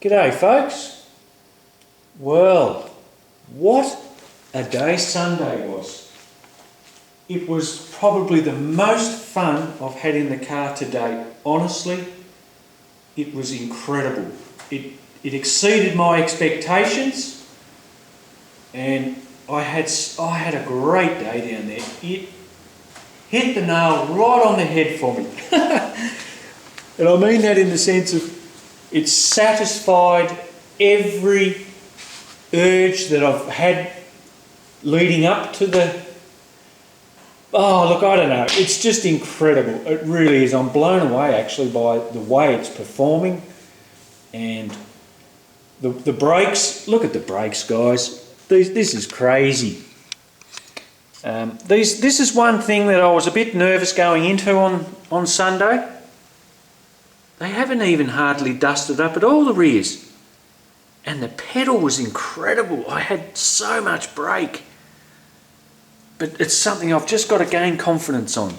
G'day folks. Well, what a day Sunday was. It was probably the most fun I've had in the car to date. Honestly, it was incredible. It exceeded my expectations and I had a great day down there. It hit the nail right on the head for me. And I mean that in the sense of it satisfied every urge that I've had leading up to the... Oh, look, I don't know. It's just incredible. It really is. I'm blown away, actually, by the way it's performing. And the brakes. Look at the brakes, guys. This is crazy. This is one thing that I was a bit nervous going into on Sunday. They haven't even hardly dusted up at all, the rears. And the pedal was incredible. I had so much brake. But it's something I've just got to gain confidence on.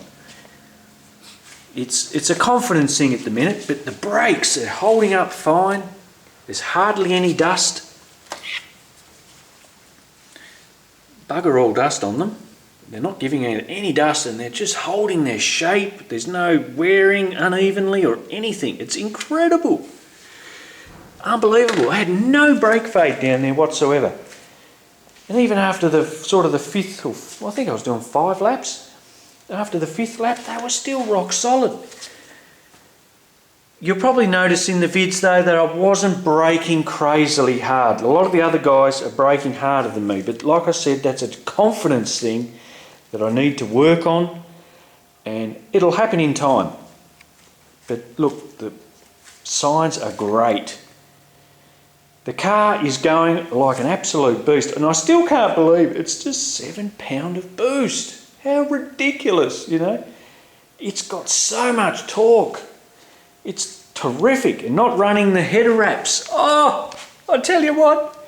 It's a confidence thing at the minute, but the brakes are holding up fine. There's hardly any dust. Bugger all dust on them. They're not giving it any dust and they're just holding their shape. There's no wearing unevenly or anything. It's incredible. Unbelievable. I had no brake fade down there whatsoever. And even after the fifth, or I think I was doing 5 laps. After the 5th lap, they were still rock solid. You'll probably notice in the vids though that I wasn't braking crazily hard. A lot of the other guys are braking harder than me, but like I said, that's a confidence thing that I need to work on, and it'll happen in time. But look, the signs are great. The car is going like an absolute beast, and I still can't believe it's just £7 of boost. How ridiculous, you know? It's got so much torque. It's terrific, and not running the header wraps. Oh, I tell you what,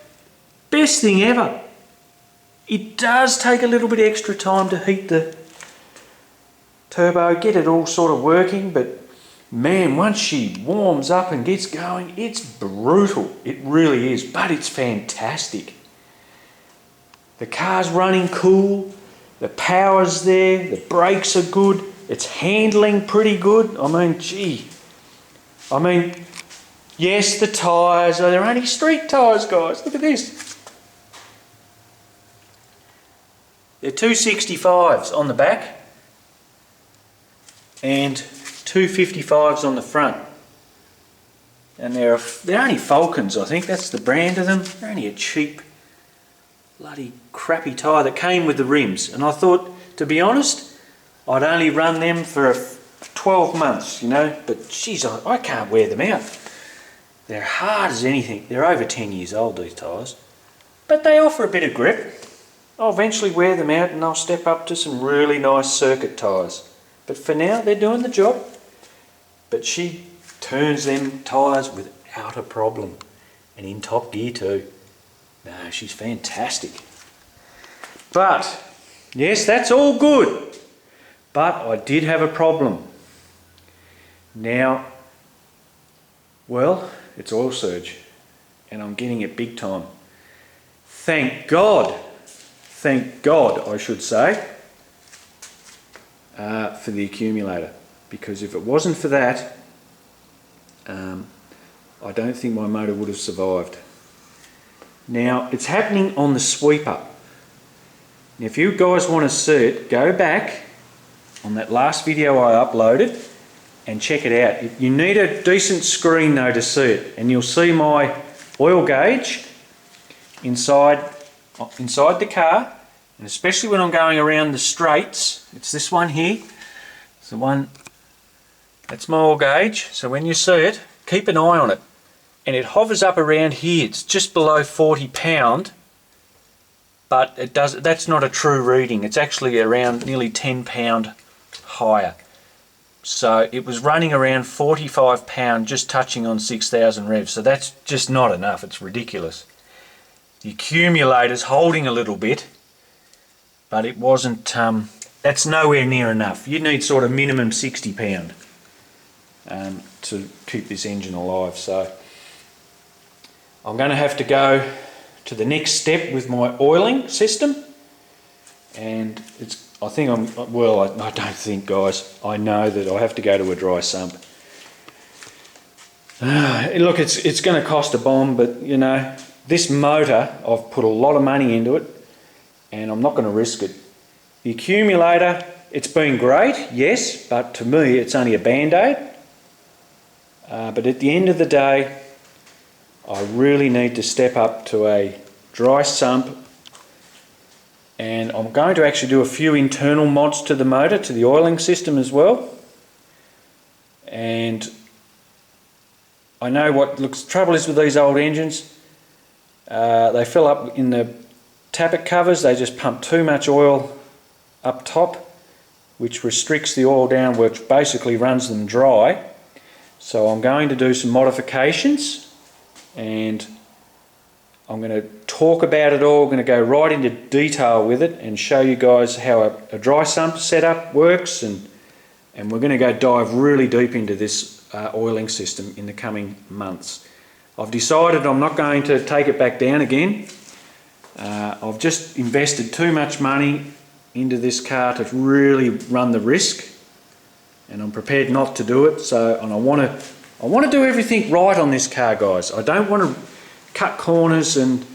best thing ever. It does take a little bit extra time to heat the turbo, get it all sort of working, but man, once she warms up and gets going, it's brutal. It really is, but it's fantastic. The car's running cool, the power's there, the brakes are good, it's handling pretty good. I mean, gee. I mean, yes, the tyres, they're only street tyres, guys. Look at this. They're 265s on the back and 255s on the front. And they're only Falcons, I think. That's the brand of them. They're only a cheap, bloody crappy tyre that came with the rims. And I thought, to be honest, I'd only run them for 12 months, you know. But geez, I can't wear them out. They're hard as anything. They're over 10 years old, these tyres. But they offer a bit of grip. I'll eventually wear them out and I'll step up to some really nice circuit tyres. But for now, they're doing the job. But she turns them tyres without a problem. And in top gear too. No, she's fantastic. But, yes, that's all good. But I did have a problem. Now, well, it's oil surge. And I'm getting it big time. Thank God I should say, for the accumulator, because if it wasn't for that, I don't think my motor would have survived. Now, it's happening on the sweeper. Now, if you guys want to see it, go back on that last video I uploaded and check it out. You need a decent screen though to see it, and you'll see my oil gauge inside the car, and especially when I'm going around the straights. It's this one here. It's the one, that's my oil gauge. So when you see it, keep an eye on it. And it hovers up around here. It's just below 40 pound, but that's not a true reading. It's actually around nearly 10 pound higher. So it was running around 45 pound, just touching on 6,000 revs. So that's just not enough. It's ridiculous. The accumulator's holding a little bit, but it wasn't, that's nowhere near enough. You need sort of minimum 60 pound to keep this engine alive. So I'm going to have to go to the next step with my oiling system, and I don't think, guys, I know that I have to go to a dry sump. Look, it's going to cost a bomb, but you know, this motor, I've put a lot of money into it, and I'm not going to risk it. The accumulator, it's been great, yes, but to me it's only a band-aid. But at the end of the day, I really need to step up to a dry sump, and I'm going to actually do a few internal mods to the motor, to the oiling system as well. And I know what trouble is with these old engines. They fill up in the tappet covers, they just pump too much oil up top, which restricts the oil down, which basically runs them dry. So I'm going to do some modifications, and I'm going to talk about it all. I'm going to go right into detail with it and show you guys how a dry sump setup works, and we're going to go dive really deep into this oiling system in the coming months. I've decided I'm not going to take it back down again. I've just invested too much money into this car to really run the risk, and I'm prepared not to do it. And I want to do everything right on this car, guys. I don't want to cut corners and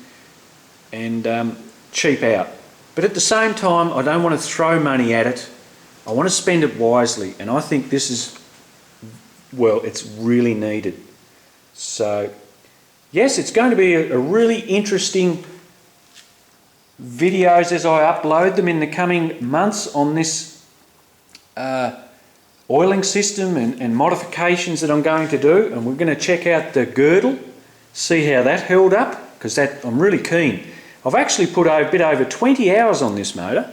cheap out, but at the same time I don't want to throw money at it. I want to spend it wisely, and I think this is, well, it's really needed. So yes, it's going to be a really interesting videos as I upload them in the coming months on this oiling system and modifications that I'm going to do. And we're going to check out the girdle, see how that held up, because that I'm really keen. I've actually put a bit over 20 hours on this motor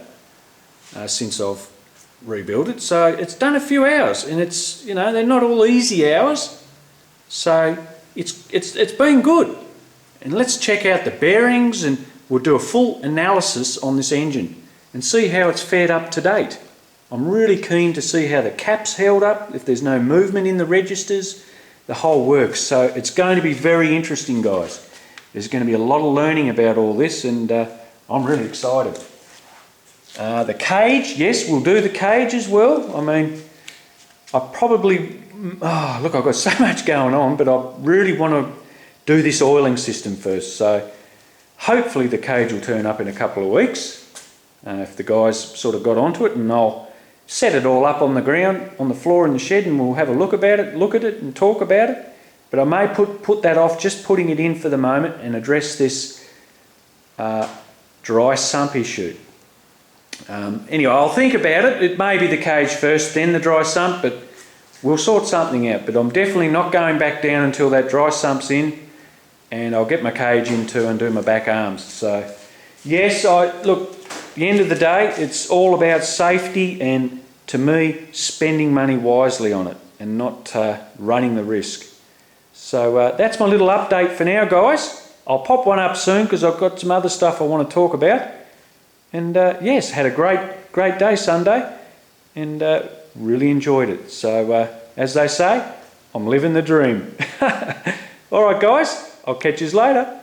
since I've rebuilt it, so it's done a few hours, and it's, you know, they're not all easy hours, so it's been good. And let's check out the bearings, and we'll do a full analysis on this engine and see how it's fared up to date. I'm really keen to see how the cap's held up, if there's no movement in the registers, the whole works. So it's going to be very interesting, guys. There's going to be a lot of learning about all this, and I'm really excited. The cage, yes, we'll do the cage as well. I mean, I probably, look, I've got so much going on, but I really want to do this oiling system first. So hopefully the cage will turn up in a couple of weeks, if the guys sort of got onto it, and I'll set it all up on the ground, on the floor in the shed, and we'll have a look at it and talk about it. But I may put that off, just putting it in for the moment, and address this dry sump issue. Anyway, I'll think about it. It may be the cage first, then the dry sump, but we'll sort something out. But I'm definitely not going back down until that dry sump's in, and I'll get my cage in too and do my back arms. So yes, look, at the end of the day, it's all about safety, and to me, spending money wisely on it and not running the risk. So that's my little update for now, guys. I'll pop one up soon because I've got some other stuff I want to talk about. And yes, had a great day Sunday, and really enjoyed it. So as they say, I'm living the dream. All right, guys, I'll catch you later.